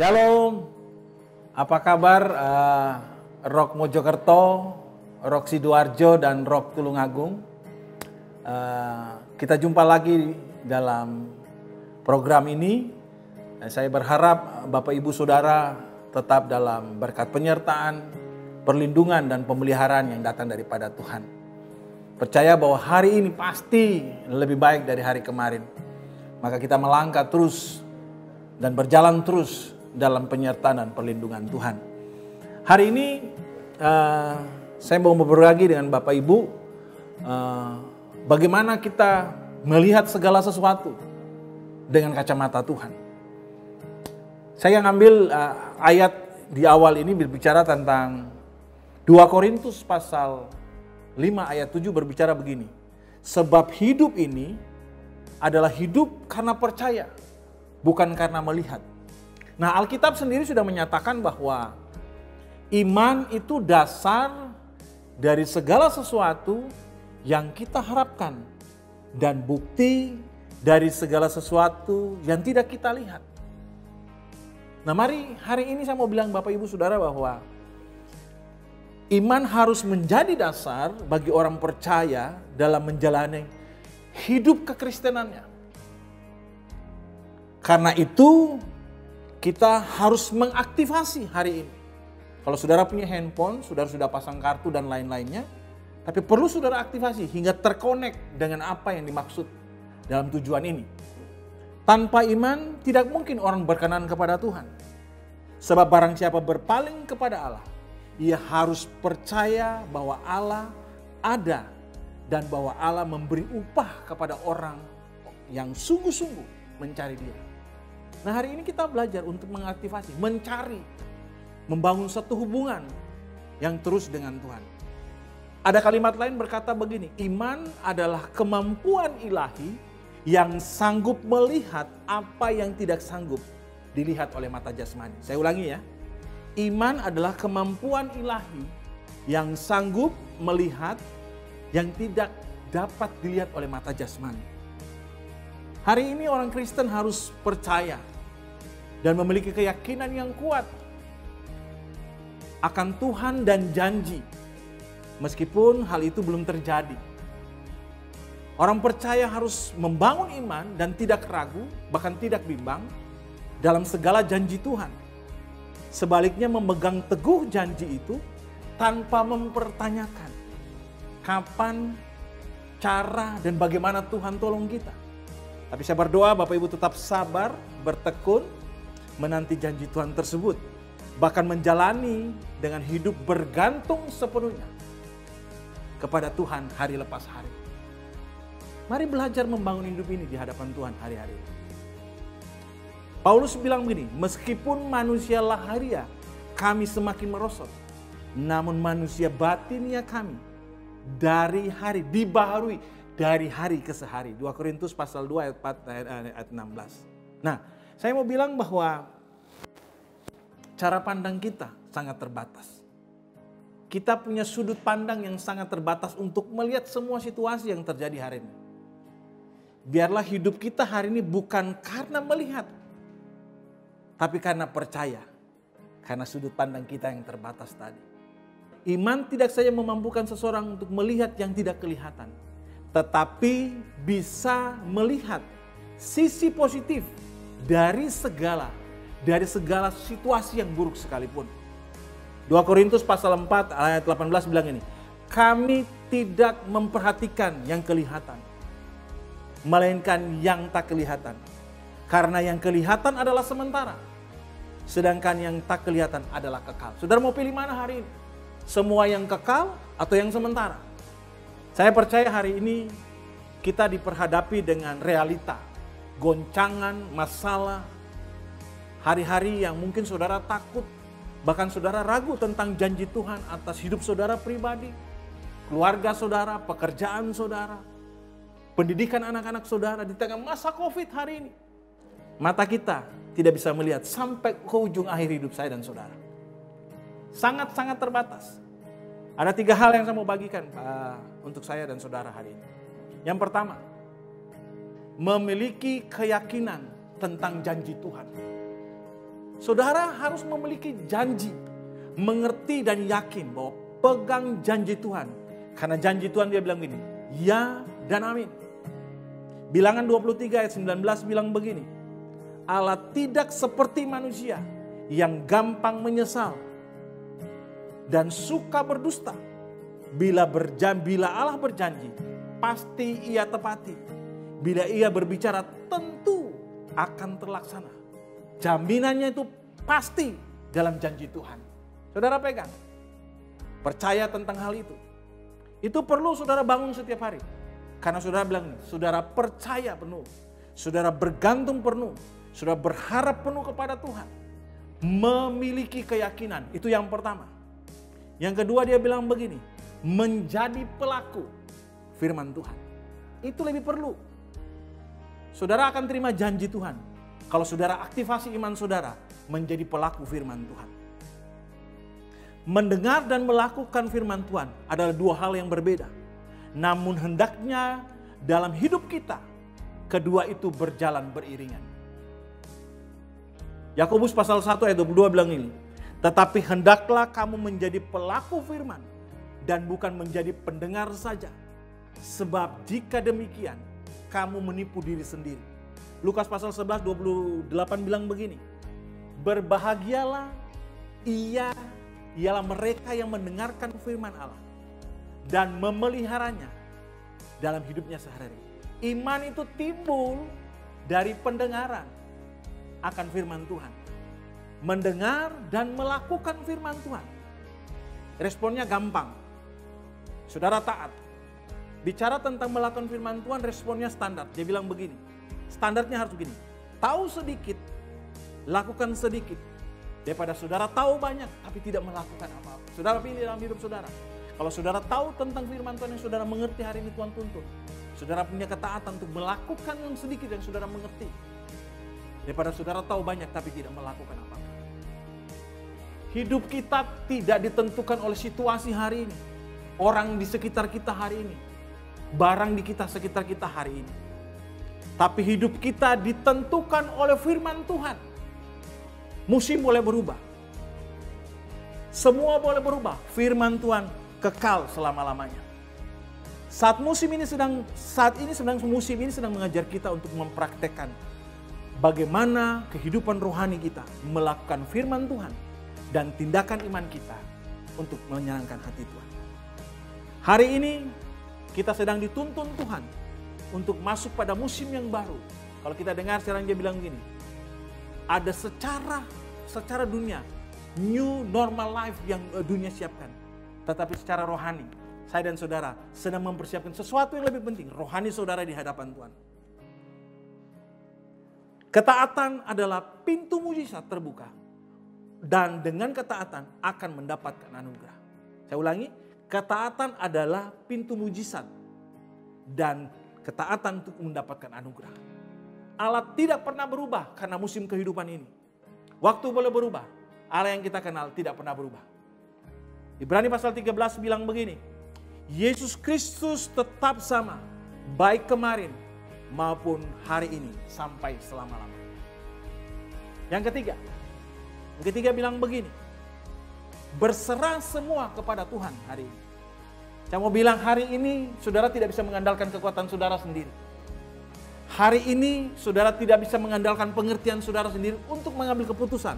Shalom, apa kabar Rock Mojokerto, Rock Sidoarjo, dan Rock Tulungagung? Kita jumpa lagi dalam program ini. Saya berharap Bapak Ibu Saudara tetap dalam berkat penyertaan, perlindungan, dan pemeliharaan yang datang daripada Tuhan. Percaya bahwa hari ini pasti lebih baik dari hari kemarin. Maka kita melangkah terus dan berjalan terus dalam penyertaan dan perlindungan Tuhan. Hari ini saya mau berbagi dengan Bapak Ibu bagaimana kita melihat segala sesuatu dengan kacamata Tuhan. Saya ngambil ayat di awal ini berbicara tentang 2 Korintus pasal 5 ayat 7 berbicara begini. Sebab hidup ini adalah hidup karena percaya, bukan karena melihat. Nah, Alkitab sendiri sudah menyatakan bahwa iman itu dasar dari segala sesuatu yang kita harapkan dan bukti dari segala sesuatu yang tidak kita lihat. Nah, mari hari ini saya mau bilang Bapak Ibu Saudara bahwa iman harus menjadi dasar bagi orang percaya dalam menjalani hidup kekristenannya. Karena itu kita harus mengaktifasi hari ini. Kalau saudara punya handphone, saudara sudah pasang kartu dan lain-lainnya, tapi perlu saudara aktivasi hingga terkonek dengan apa yang dimaksud dalam tujuan ini. Tanpa iman tidak mungkin orang berkenan kepada Tuhan. Sebab barang siapa berpaling kepada Allah, ia harus percaya bahwa Allah ada dan bahwa Allah memberi upah kepada orang yang sungguh-sungguh mencari Dia. Nah, hari ini kita belajar untuk mengaktifasi, mencari, membangun satu hubungan yang terus dengan Tuhan. Ada kalimat lain berkata begini, iman adalah kemampuan ilahi yang sanggup melihat apa yang tidak sanggup dilihat oleh mata jasmani. Saya ulangi ya, iman adalah kemampuan ilahi yang sanggup melihat yang tidak dapat dilihat oleh mata jasmani. Hari ini orang Kristen harus percaya dan memiliki keyakinan yang kuat akan Tuhan dan janji, meskipun hal itu belum terjadi. Orang percaya harus membangun iman dan tidak ragu, bahkan tidak bimbang dalam segala janji Tuhan. Sebaliknya memegang teguh janji itu tanpa mempertanyakan kapan, cara, dan bagaimana Tuhan tolong kita. Tapi saya berdoa Bapak Ibu tetap sabar, bertekun, menanti janji Tuhan tersebut. Bahkan menjalani dengan hidup bergantung sepenuhnya kepada Tuhan hari lepas hari. Mari belajar membangun hidup ini di hadapan Tuhan hari-hari ini. Paulus bilang begini, meskipun manusia laharia kami semakin merosot, namun manusia batinnya kami dari hari dibaharui dari hari ke hari. 2 Korintus pasal 2 ayat 4 ayat 16. Nah, saya mau bilang bahwa cara pandang kita sangat terbatas. Kita punya sudut pandang yang sangat terbatas untuk melihat semua situasi yang terjadi hari ini. Biarlah hidup kita hari ini bukan karena melihat, tapi karena percaya. Karena sudut pandang kita yang terbatas tadi. Iman tidak saja memampukan seseorang untuk melihat yang tidak kelihatan, tetapi bisa melihat sisi positif dari segala situasi yang buruk sekalipun. 2 Korintus pasal 4 ayat 18 bilang ini, kami tidak memperhatikan yang kelihatan, melainkan yang tak kelihatan. Karena yang kelihatan adalah sementara, sedangkan yang tak kelihatan adalah kekal. Saudara mau pilih mana hari ini? Semua yang kekal atau yang sementara? Saya percaya hari ini kita diperhadapi dengan realita, goncangan, masalah, hari-hari yang mungkin saudara takut, bahkan saudara ragu tentang janji Tuhan atas hidup saudara pribadi, keluarga saudara, pekerjaan saudara, pendidikan anak-anak saudara di tengah masa COVID hari ini. Mata kita tidak bisa melihat sampai ke ujung akhir hidup saya dan saudara. Sangat-sangat terbatas. Ada 3 hal yang saya mau bagikan untuk saya dan saudara hari ini. Yang pertama, memiliki keyakinan tentang janji Tuhan. Saudara harus memiliki janji, mengerti dan yakin bahwa pegang janji Tuhan. Karena janji Tuhan dia bilang gini, ya dan amin. Bilangan 23 ayat 19 bilang begini, Allah tidak seperti manusia yang gampang menyesal dan suka berdusta. Bila Allah berjanji, pasti ia tepati. Bila ia berbicara, tentu akan terlaksana. Jaminannya itu pasti dalam janji Tuhan. Saudara pegang, percaya tentang hal itu. Itu perlu saudara bangun setiap hari. Karena saudara bilang, saudara percaya penuh, saudara bergantung penuh, saudara berharap penuh kepada Tuhan. Memiliki keyakinan, itu yang pertama. Yang kedua dia bilang begini, menjadi pelaku firman Tuhan. Itu lebih perlu. Saudara akan terima janji Tuhan kalau saudara aktifasi iman saudara menjadi pelaku firman Tuhan. Mendengar dan melakukan firman Tuhan adalah dua hal yang berbeda. Namun hendaknya dalam hidup kita kedua itu berjalan beriringan. Yakobus pasal 1 ayat 22 bilang ini, tetapi hendaklah kamu menjadi pelaku firman dan bukan menjadi pendengar saja. Sebab jika demikian, kamu menipu diri sendiri. Lukas pasal 11, 28 bilang begini, berbahagialah ialah mereka yang mendengarkan firman Allah dan memeliharanya dalam hidupnya sehari-hari. Iman itu timbul dari pendengaran akan firman Tuhan. Mendengar dan melakukan firman Tuhan. Responnya gampang. Saudara taat. Bicara tentang melakukan firman Tuhan, responnya standar. Dia bilang begini, standarnya harus begini. Tahu sedikit, lakukan sedikit. Daripada saudara tahu banyak, tapi tidak melakukan apa-apa. Saudara pilih dalam hidup saudara. Kalau saudara tahu tentang firman Tuhan yang saudara mengerti hari ini Tuhan tuntut. Saudara punya ketaatan untuk melakukan yang sedikit yang saudara mengerti. Daripada saudara tahu banyak, tapi tidak melakukan apa-apa. Hidup kita tidak ditentukan oleh situasi hari ini. Orang di sekitar kita hari ini. Barang di sekitar kita hari ini. Tapi hidup kita ditentukan oleh firman Tuhan. Musim boleh berubah. Semua boleh berubah. Firman Tuhan kekal selama-lamanya. Saat ini sedang mengajar kita untuk mempraktekkan bagaimana kehidupan rohani kita melakukan firman Tuhan dan tindakan iman kita untuk menyenangkan hati Tuhan. Hari ini kita sedang dituntun Tuhan untuk masuk pada musim yang baru. Kalau kita dengar sekarang dia bilang gini, ada secara dunia, new normal life yang dunia siapkan. Tetapi secara rohani, saya dan saudara sedang mempersiapkan sesuatu yang lebih penting. Rohani saudara di hadapan Tuhan. Ketaatan adalah pintu mujizat terbuka. Dan dengan ketaatan akan mendapatkan anugerah. Saya ulangi, ketaatan adalah pintu mujizat. Dan ketaatan untuk mendapatkan anugerah. Allah tidak pernah berubah karena musim kehidupan ini. Waktu boleh berubah. Allah yang kita kenal tidak pernah berubah. Ibrani pasal 13 bilang begini. Yesus Kristus tetap sama. Baik kemarin maupun hari ini sampai selama-lamanya. Yang ketiga bilang begini. Berserah semua kepada Tuhan hari ini. Saya mau bilang hari ini saudara tidak bisa mengandalkan kekuatan saudara sendiri. Hari ini saudara tidak bisa mengandalkan pengertian saudara sendiri untuk mengambil keputusan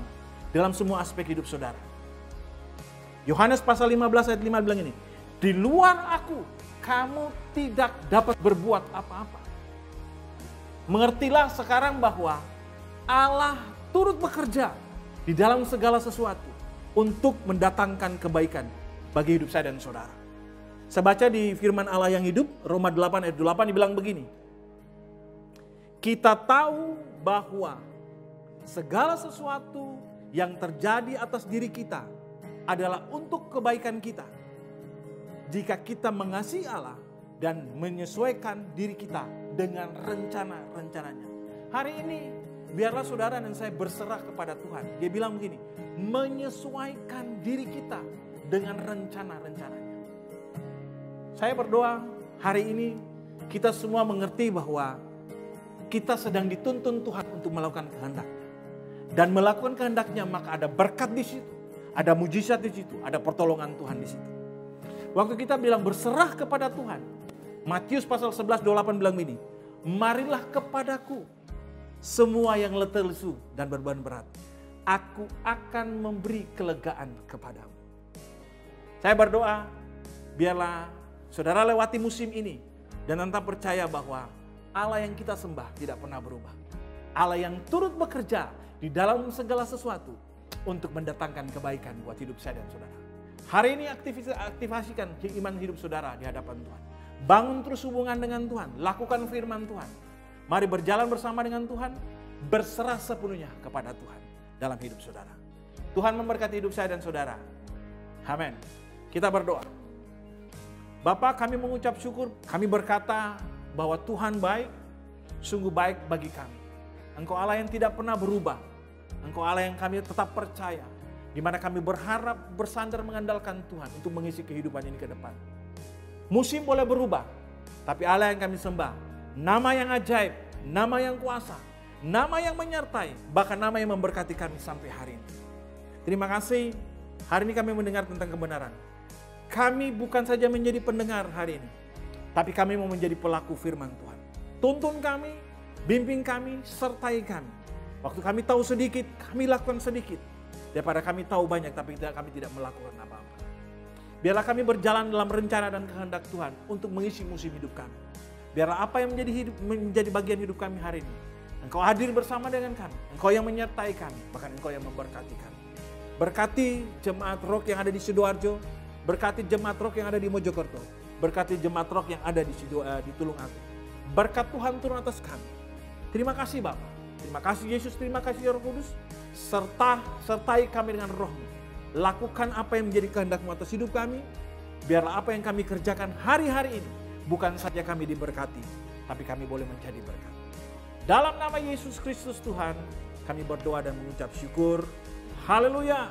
dalam semua aspek hidup saudara. Yohanes pasal 15 ayat 5 bilang ini, di luar aku kamu tidak dapat berbuat apa-apa. Mengertilah sekarang bahwa Allah turut bekerja di dalam segala sesuatu untuk mendatangkan kebaikan bagi hidup saya dan saudara. Saya baca di firman Allah yang hidup, Roma 8 ayat 8 dibilang begini. Kita tahu bahwa segala sesuatu yang terjadi atas diri kita adalah untuk kebaikan kita. Jika kita mengasihi Allah dan menyesuaikan diri kita dengan rencana-rencananya. Hari ini biarlah saudara dan saya berserah kepada Tuhan. Dia bilang begini, menyesuaikan diri kita dengan rencana-rencananya. Saya berdoa hari ini kita semua mengerti bahwa kita sedang dituntun Tuhan untuk melakukan kehendak-Nya. dan melakukan kehendaknya, maka ada berkat di situ, ada mujizat di situ, ada pertolongan Tuhan di situ. Waktu kita bilang berserah kepada Tuhan, Matius pasal 11:28 bilang ini, marilah kepadaku semua yang letih lesu dan beban berat, aku akan memberi kelegaan kepadamu. Saya berdoa, biarlah saudara lewati musim ini dan tetap percaya bahwa Allah yang kita sembah tidak pernah berubah. Allah yang turut bekerja di dalam segala sesuatu untuk mendatangkan kebaikan buat hidup saya dan saudara. Hari ini aktifasikan iman hidup saudara di hadapan Tuhan. Bangun terus hubungan dengan Tuhan, lakukan firman Tuhan. Mari berjalan bersama dengan Tuhan, berserah sepenuhnya kepada Tuhan dalam hidup saudara. Tuhan memberkati hidup saya dan saudara. Amin. Kita berdoa. Bapa, kami mengucap syukur, kami berkata bahwa Tuhan baik, sungguh baik bagi kami. Engkau Allah yang tidak pernah berubah. Engkau Allah yang kami tetap percaya, di mana kami berharap bersandar mengandalkan Tuhan untuk mengisi kehidupan ini ke depan. Musim boleh berubah, tapi Allah yang kami sembah, nama yang ajaib, nama yang kuasa, nama yang menyertai, bahkan nama yang memberkati kami sampai hari ini. Terima kasih, hari ini kami mendengar tentang kebenaran. Kami bukan saja menjadi pendengar hari ini, tapi kami mau menjadi pelaku firman Tuhan. Tuntun kami, bimbing kami, sertai kami. Waktu kami tahu sedikit, kami lakukan sedikit. Daripada kami tahu banyak, tapi kami tidak melakukan apa-apa. Biarlah kami berjalan dalam rencana dan kehendak Tuhan untuk mengisi musim hidup kami. Biarlah apa yang menjadi bagian hidup kami hari ini, Engkau hadir bersama dengan kami. Engkau yang menyertai kami, bahkan Engkau yang memberkati kami. Berkati jemaat Rock yang ada di Sidoarjo, berkati jemaat Rock yang ada di Mojokerto, berkati jemaat Rock yang ada di Tulungagung. Berkat Tuhan turun atas kami. Terima kasih Bapa, terima kasih Yesus, terima kasih Roh Kudus. Sertai kami dengan Roh-Mu. Lakukan apa yang menjadi kehendak-Mu atas hidup kami. Biarlah apa yang kami kerjakan hari-hari ini, bukan saja kami diberkati, tapi kami boleh menjadi berkat. Dalam nama Yesus Kristus Tuhan, kami berdoa dan mengucap syukur. Haleluya.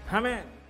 Amin.